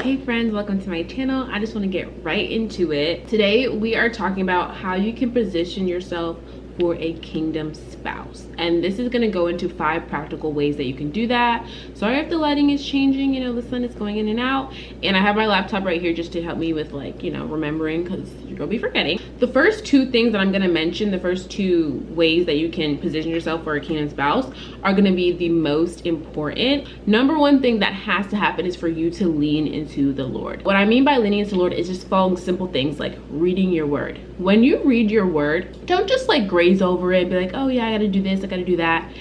Hey friends, welcome to my channel. I just want to get right into it. Today we are talking about how you can position yourself for a kingdom spouse, and this is going to go into 5 practical ways that you can do that. Sorry if the lighting is changing, the sun is going in and out, and I have my laptop right here just to help me with remembering, because you're gonna be forgetting. The first 2 things that I'm going to mention, the first 2 ways that you can position yourself for a kingdom spouse, are going to be the most important. Number 1 thing that has to happen is for you to lean into the Lord. What I mean by leaning into the Lord is just following simple things like reading your word. When you read your word, don't just graze over it, be like, oh yeah, I gotta do this, I gotta do that.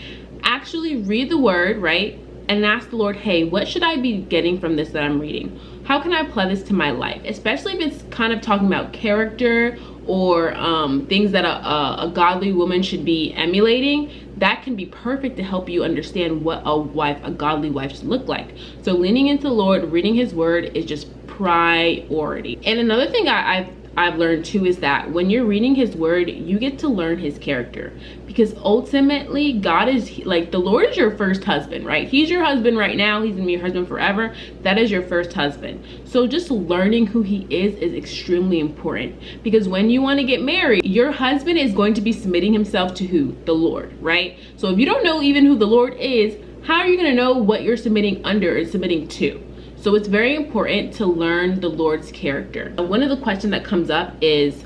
Actually read the word, right? And ask the Lord, hey, what should I be getting from this that I'm reading? How can I apply this to my life? Especially if it's kind of talking about character or things that a godly woman should be emulating. That can be perfect to help you understand what a godly wife should look like. So leaning into the Lord, reading his word is just priority. And another thing I've learned too is that when you're reading his word, you get to learn his character, because ultimately God is the Lord is your first husband, right? He's your husband right now. He's gonna be your husband forever. That is your first husband. So just learning who he is extremely important, because when you want to get married, your husband is going to be submitting himself to who? The Lord, right? So if you don't know even who the Lord is, how are you going to know what you're submitting under and submitting to? So it's very important to learn the Lord's character. One of the questions that comes up is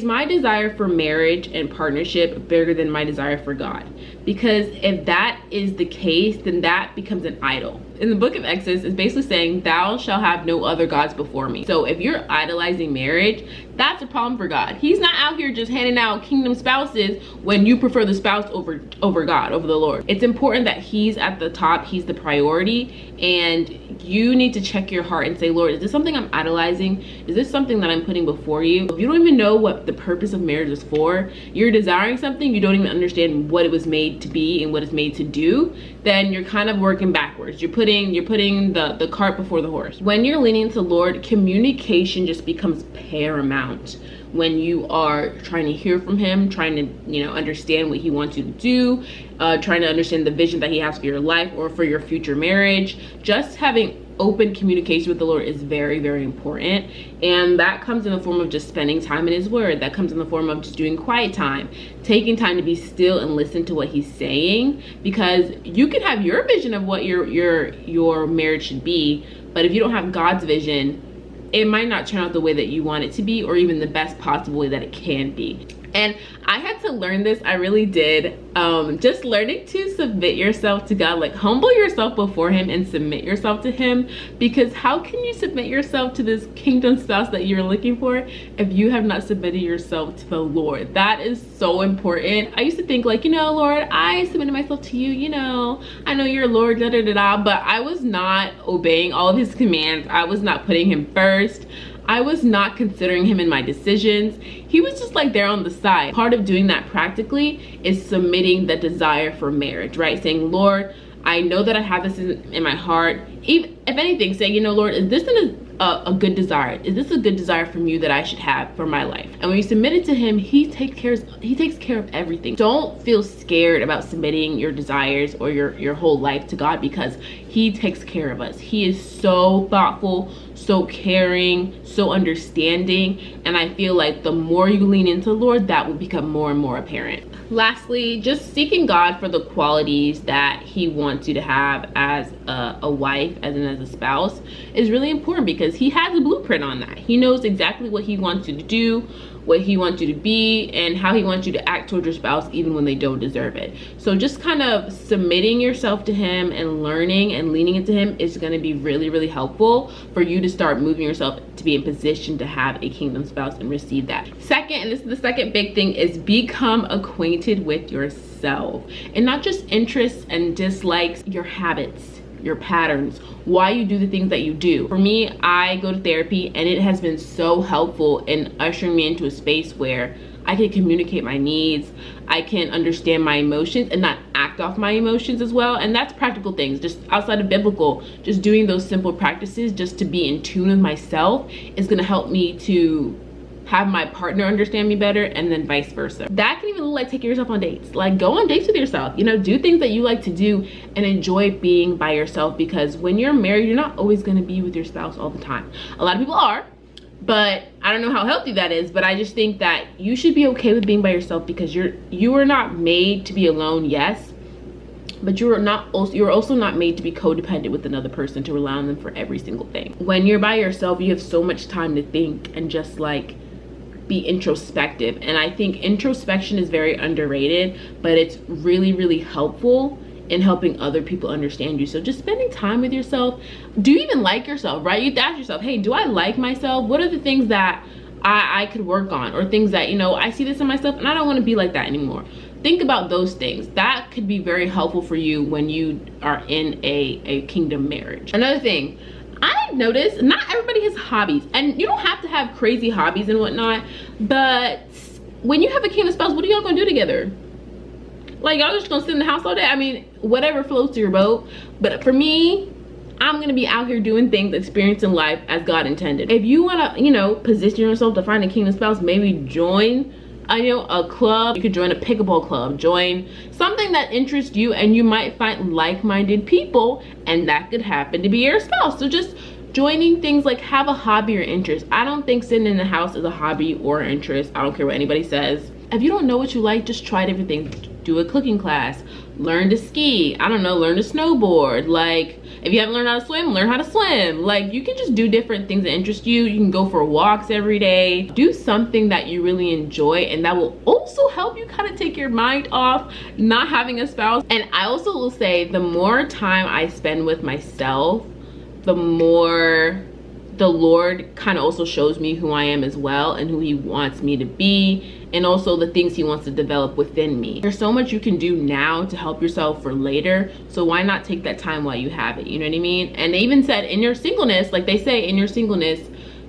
my desire for marriage and partnership bigger than my desire for God? Because if that is the case, then that becomes an idol. In the book of Exodus, it's basically saying, thou shalt have no other gods before me. So if you're idolizing marriage, that's a problem for God. He's not out here just handing out kingdom spouses when you prefer the spouse over God, over the Lord. It's important that he's at the top, he's the priority, and you need to check your heart and say, Lord, is this something I'm idolizing? Is this something that I'm putting before you? If you don't even know what the purpose of marriage is for, you're desiring something, you don't even understand what it was made to be and what it's made to do, then you're kind of working backwards. You're putting the cart before the horse. When you're leaning to the Lord, communication just becomes paramount. When you are trying to hear from him, trying to understand what he wants you to do, trying to understand the vision that he has for your life or for your future marriage, just having open communication with the Lord is very, very important. And that comes in the form of just spending time in his word. That comes in the form of just doing quiet time, taking time to be still and listen to what he's saying, because you can have your vision of what your marriage should be, but if you don't have God's vision, it might not turn out the way that you want it to be, or even the best possible way that it can be. And I had to learn this, I really did. Just learning to submit yourself to God, humble yourself before him and submit yourself to him, because how can you submit yourself to this kingdom spouse that you're looking for if you have not submitted yourself to the Lord? That is so important. I used to think Lord, I submitted myself to you, I know you're Lord, but I was not obeying all of his commands. I was not putting him first. I was not considering him in my decisions. He was just there on the side. Part of doing that practically is submitting the desire for marriage, right? Saying, Lord, I know that I have this in my heart. If anything, saying, Lord, is this a good desire? Is this a good desire from you that I should have for my life? And when you submit it to him, he takes care of everything. Don't feel scared about submitting your desires or your whole life to God, because he takes care of us. He is so thoughtful, so caring, so understanding, and I feel like the more you lean into the Lord, that will become more and more apparent. Lastly, just seeking God for the qualities that he wants you to have as a wife, as a spouse, is really important, because he has a blueprint on that. He knows exactly what he wants you to do, what he wants you to be, and how he wants you to act towards your spouse even when they don't deserve it. So just kind of submitting yourself to him and learning and leaning into him is going to be really, really helpful for you to start moving yourself to be in position to have a kingdom spouse and receive that. Second, and this is the second big thing, is become acquainted with yourself, and not just interests and dislikes, your habits, your patterns, why you do the things that you do. For me, I go to therapy, and it has been so helpful in ushering me into a space where I can communicate my needs, I can understand my emotions and not act off my emotions as well. And that's practical things, just outside of biblical, just doing those simple practices just to be in tune with myself is going to help me to have my partner understand me better, and then vice versa. That can even look like taking yourself on dates. Like, go on dates with yourself, you know, do things that you like to do and enjoy being by yourself, because when you're married, you're not always going to be with your spouse all the time. A lot of people are, but I don't know how healthy that is. But I just think that you should be okay with being by yourself, because you are not made to be alone, yes, but you're also not made to be codependent with another person, to rely on them for every single thing. When you're by yourself, you have so much time to think and just like be introspective. And I think introspection is very underrated, but it's really, really helpful in helping other people understand you. So just spending time with yourself. Do you even like yourself, right? You have to ask yourself, hey, do I like myself? What are the things that I could work on, or things that, you know, I see this in myself and I don't want to be like that anymore. Think about those things. That could be very helpful for you when you are in a kingdom marriage. Another thing, I noticed not everybody has hobbies, and you don't have to have crazy hobbies and whatnot, but when you have a kingdom spouse, what are y'all gonna do together? Like, y'all just gonna sit in the house all day? I mean, whatever floats your boat. But for me, I'm gonna be out here doing things, experiencing life as God intended. If you wanna, you know, position yourself to find a kingdom spouse, maybe join a club. You could join a pickleball club, join something that interests you, and you might find like-minded people, and that could happen to be your spouse. So just joining things, like have a hobby or interest. I don't think sitting in the house is a hobby or interest. I don't care what anybody says. If you don't know what you like, just try everything. Do a cooking class, learn to ski, I don't know, learn to snowboard. Like, if you haven't learned how to swim, learn how to swim. Like, you can just do different things that interest you. You can go for walks every day. Do something that you really enjoy, and that will also help you kind of take your mind off not having a spouse. And I also will say, the more time I spend with myself, the more the Lord kind of also shows me who I am as well, and who he wants me to be, and also the things he wants to develop within me. There's so much you can do now to help yourself for later, so why not take that time while you have it? You know what I mean? And they even said in your singleness, like they say in your singleness,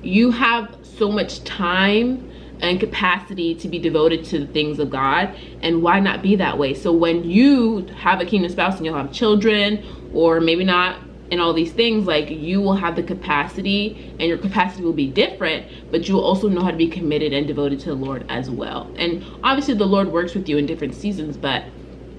you have so much time and capacity to be devoted to the things of God, and why not be that way? So when you have a kingdom spouse and you'll have children, or maybe not, and all these things, like, you will have the capacity, and your capacity will be different, but you will also know how to be committed and devoted to the Lord as well. And obviously the Lord works with you in different seasons, but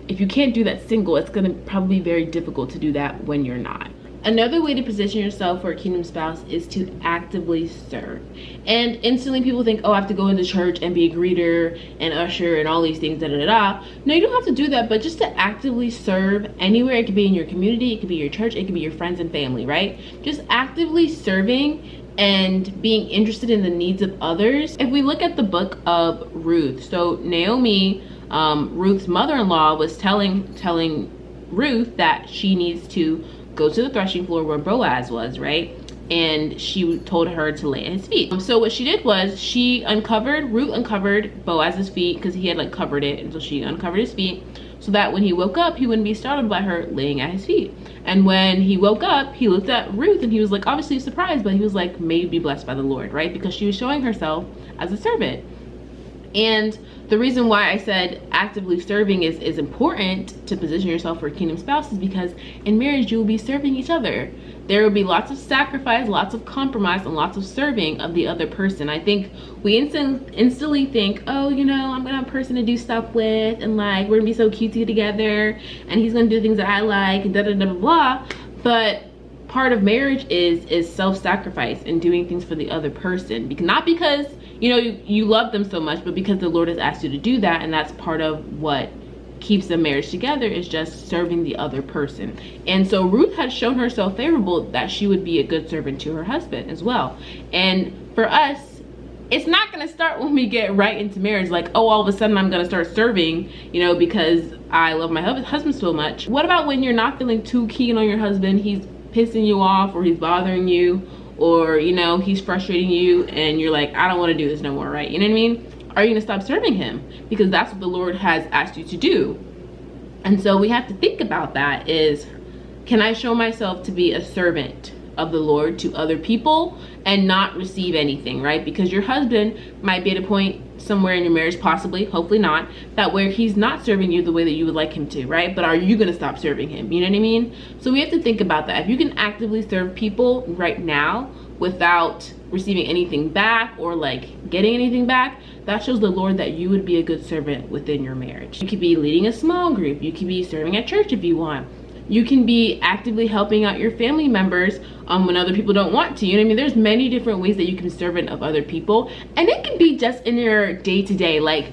if you can't do that single, it's going to probably be very difficult to do that when you're not. Another way to position yourself for a kingdom spouse is to actively serve. And instantly people think, oh, I have to go into church and be a greeter and usher and all these things, da da da. No, you don't have to do that, but just to actively serve anywhere. It could be in your community, it could be your church, it could be your friends and family, right? Just actively serving and being interested in the needs of others. If we look at the book of Ruth, so Naomi, Ruth's mother-in-law, was telling Ruth that she needs to go to the threshing floor where Boaz was, right? And she told her to lay at his feet. So what she did was Ruth uncovered Boaz's feet, because he had like covered it, and so she uncovered his feet so that when he woke up, he wouldn't be startled by her laying at his feet. And when he woke up, he looked at Ruth and he was like obviously surprised, but he was like, may you be blessed by the Lord, right? Because she was showing herself as a servant. And the reason why I said actively serving is important to position yourself for a kingdom spouse is because in marriage, you will be serving each other. There will be lots of sacrifice, lots of compromise, and lots of serving of the other person. I think we instantly think, oh, you know, I'm gonna have a person to do stuff with, and like, we're gonna be so cutesy together, and he's gonna do things that I like, and da da da blah. But part of marriage is self-sacrifice and doing things for the other person. Not because, you know, you love them so much, but because the Lord has asked you to do that, and that's part of what keeps the marriage together, is just serving the other person. And so Ruth had shown herself favorable that she would be a good servant to her husband as well. And for us, it's not going to start when we get right into marriage, like, oh, all of a sudden I'm going to start serving, you know, because I love my husband so much. What about when you're not feeling too keen on your husband? He's pissing you off, or he's bothering you, or, you know, he's frustrating you, and you're like, I don't want to do this no more, right? You know what I mean? Are you gonna stop serving him? Because that's what the Lord has asked you to do. And so we have to think about that, is, can I show myself to be a servant of the Lord to other people and not receive anything, right? Because your husband might be at a point somewhere in your marriage, possibly, hopefully not, that where he's not serving you the way that you would like him to, right? But are you gonna stop serving him? You know what I mean? So we have to think about that. If you can actively serve people right now, without receiving anything back or like getting anything back, that shows the Lord that you would be a good servant within your marriage. You could be leading a small group. You could be serving at church if you want. You can be actively helping out your family members when other people don't want to. You know what I mean? There's many different ways that you can be servant of other people. And it can be just in your day-to-day, like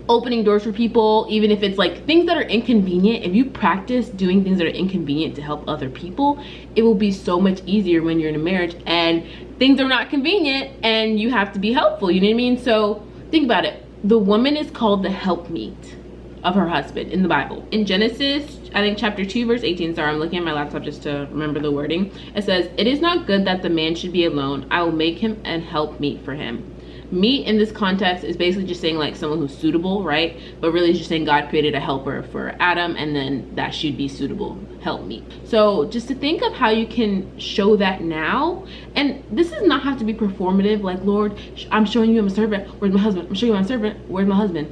opening doors for people, even if it's like things that are inconvenient. If you practice doing things that are inconvenient to help other people, it will be so much easier when you're in a marriage and things are not convenient and you have to be helpful. You know what I mean? So think about it. The woman is called the helpmeet of her husband in the Bible. In Genesis, I think chapter 2 verse 18, sorry, I'm looking at my laptop just to remember the wording. It says, "It is not good that the man should be alone. I will make him an helpmeet for him." Meet in this context is basically just saying like someone who's suitable, right? But really it's just saying God created a helper for Adam and then that should be suitable, helpmeet. So just to think of how you can show that now, and this does not have to be performative, like, Lord, I'm showing you I'm a servant, where's my husband? I'm showing you I'm a servant, where's my husband?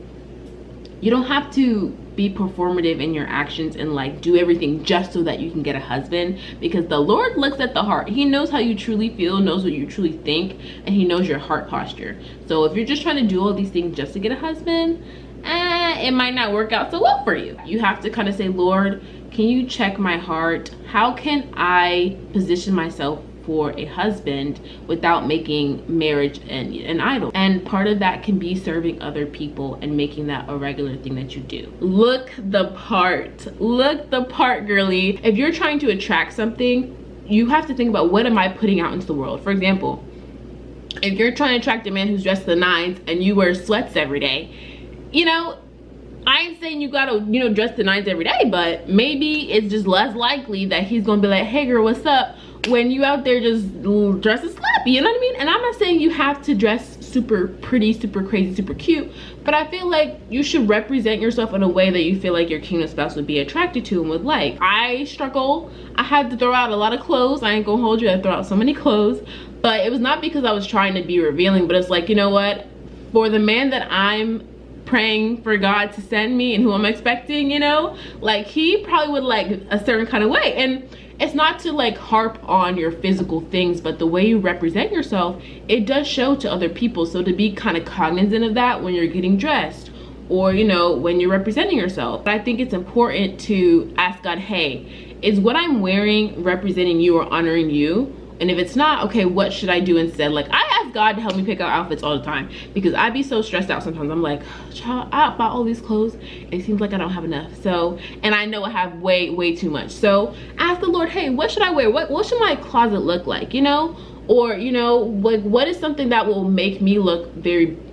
You don't have to be performative in your actions and like do everything just so that you can get a husband, because the Lord looks at the heart. He knows how you truly feel, knows what you truly think, and he knows your heart posture. So if you're just trying to do all these things just to get a husband, it might not work out so well for you. You have to kind of say, Lord, can you check my heart? How can I position myself for a husband without making marriage an idol? And part of that can be serving other people and making that a regular thing that you do. Look the part, girly. If you're trying to attract something, you have to think about, what am I putting out into the world? For example, if you're trying to attract a man who's dressed to the nines and you wear sweats every day, you know, I ain't saying you gotta, you know, dress to the nines every day, but maybe it's just less likely that he's gonna be like, hey girl, what's up? When you out there just dressing sloppy, you know what I mean? And I'm not saying you have to dress super pretty, super crazy, super cute, but I feel like you should represent yourself in a way that you feel like your kingdom spouse would be attracted to and would like. I struggle. I had to throw out a lot of clothes. I ain't gonna hold you. I throw out so many clothes, but it was not because I was trying to be revealing, but it's like, you know what? For the man that I'm praying for God to send me and who I'm expecting, you know, like he probably would like a certain kind of way. And it's not to like harp on your physical things, but the way you represent yourself, it does show to other people. So to be kind of cognizant of that when you're getting dressed or, you know, when you're representing yourself. But I think it's important to ask God, hey, is what I'm wearing representing you or honoring you? And if it's not, okay, what should I do instead? Like, I ask God to help me pick out outfits all the time because I be so stressed out sometimes. I'm like, child, I bought all these clothes. It seems like I don't have enough. So, and I know I have way too much. So ask the Lord, hey, what should I wear? What should my closet look like, you know? Or, you know, like, what is something that will make me look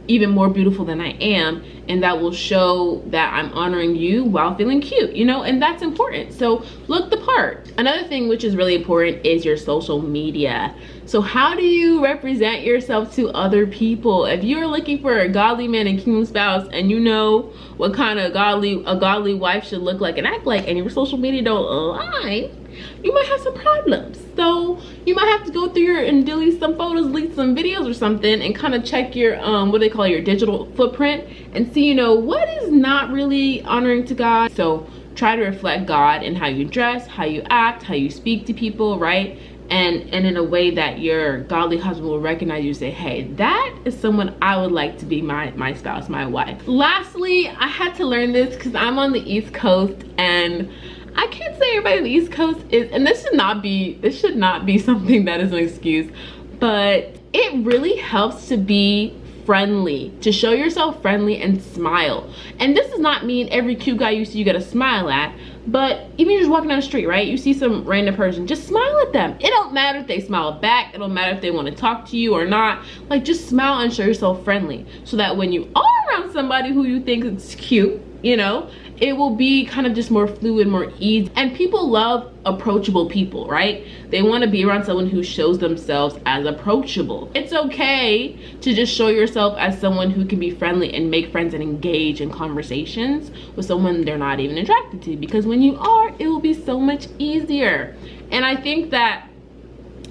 even more beautiful than I am, and that will show that I'm honoring you while feeling cute, you know? And that's important. So look the part. Another thing which is really important is your social media. So how do you represent yourself to other people? If you're looking for a godly man and kingdom spouse and you know what kind of a godly wife should look like and act like, and your social media don't align, you might have some problems. So you might have to go through and delete some photos, delete some videos or something, and kind of check your what they call your digital footprint and see, you know, what is not really honoring to God. So try to reflect God in how you dress, how you act, how you speak to people, right? And in a way that your godly husband will recognize you and say, hey, that is someone I would like to be my spouse, my wife. Lastly, I had to learn this because I'm on the East Coast, and I can't say everybody on the East Coast is, and this should not be something that is an excuse, but it really helps to be friendly, to show yourself friendly and smile. And this does not mean every cute guy you see you gotta smile at, but even you're just walking down the street, right? You see some random person, just smile at them. It don't matter if they smile back, it don't matter if they want to talk to you or not. Like, just smile and show yourself friendly, so that when you are around somebody who you think is cute, you know, it will be kind of just more fluid, more easy. And people love approachable people, right? They want to be around someone who shows themselves as approachable. It's okay to just show yourself as someone who can be friendly and make friends and engage in conversations with someone they're not even attracted to, because when you are, it will be so much easier. And I think that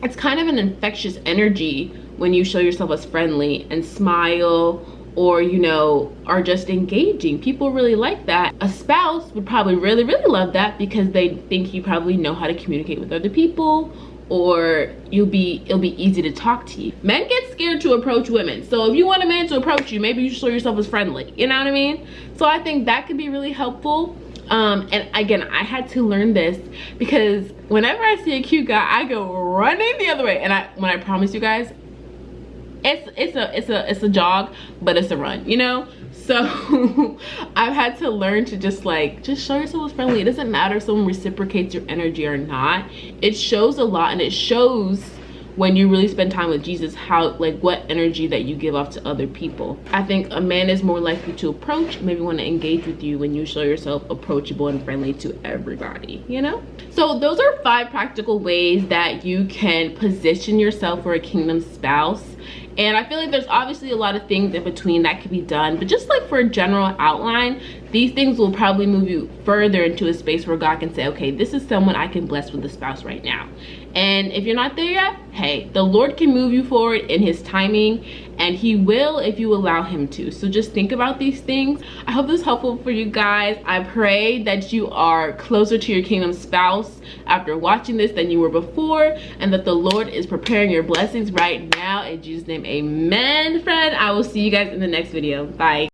it's kind of an infectious energy when you show yourself as friendly and smile, or, you know, are just engaging. People really like that. A spouse would probably really love that because they think you probably know how to communicate with other people, or it'll be easy to talk to you. Men get scared to approach women. So if you want a man to approach you, maybe you should show yourself as friendly. You know what I mean? So I think that could be really helpful. And again, I had to learn this because whenever I see a cute guy, I go running the other way. And when I promise you guys, it's a jog, but it's a run, you know? So I've had to learn to just show yourself as friendly. It doesn't matter if someone reciprocates your energy or not. It shows a lot, and it shows when you really spend time with Jesus how, like, what energy that you give off to other people. I think a man is more likely to approach, maybe want to engage with you when you show yourself approachable and friendly to everybody, you know? So those are 5 practical ways that you can position yourself for a kingdom spouse. And I feel like there's obviously a lot of things in between that could be done, but just like for a general outline, these things will probably move you further into a space where God can say, okay, this is someone I can bless with a spouse right now. And if you're not there yet, hey, the Lord can move you forward in his timing, and he will if you allow him to. So just think about these things. I hope this is helpful for you guys. I pray that you are closer to your kingdom spouse after watching this than you were before, and that the Lord is preparing your blessings right now. In Jesus' name, amen, friend. I will see you guys in the next video. Bye.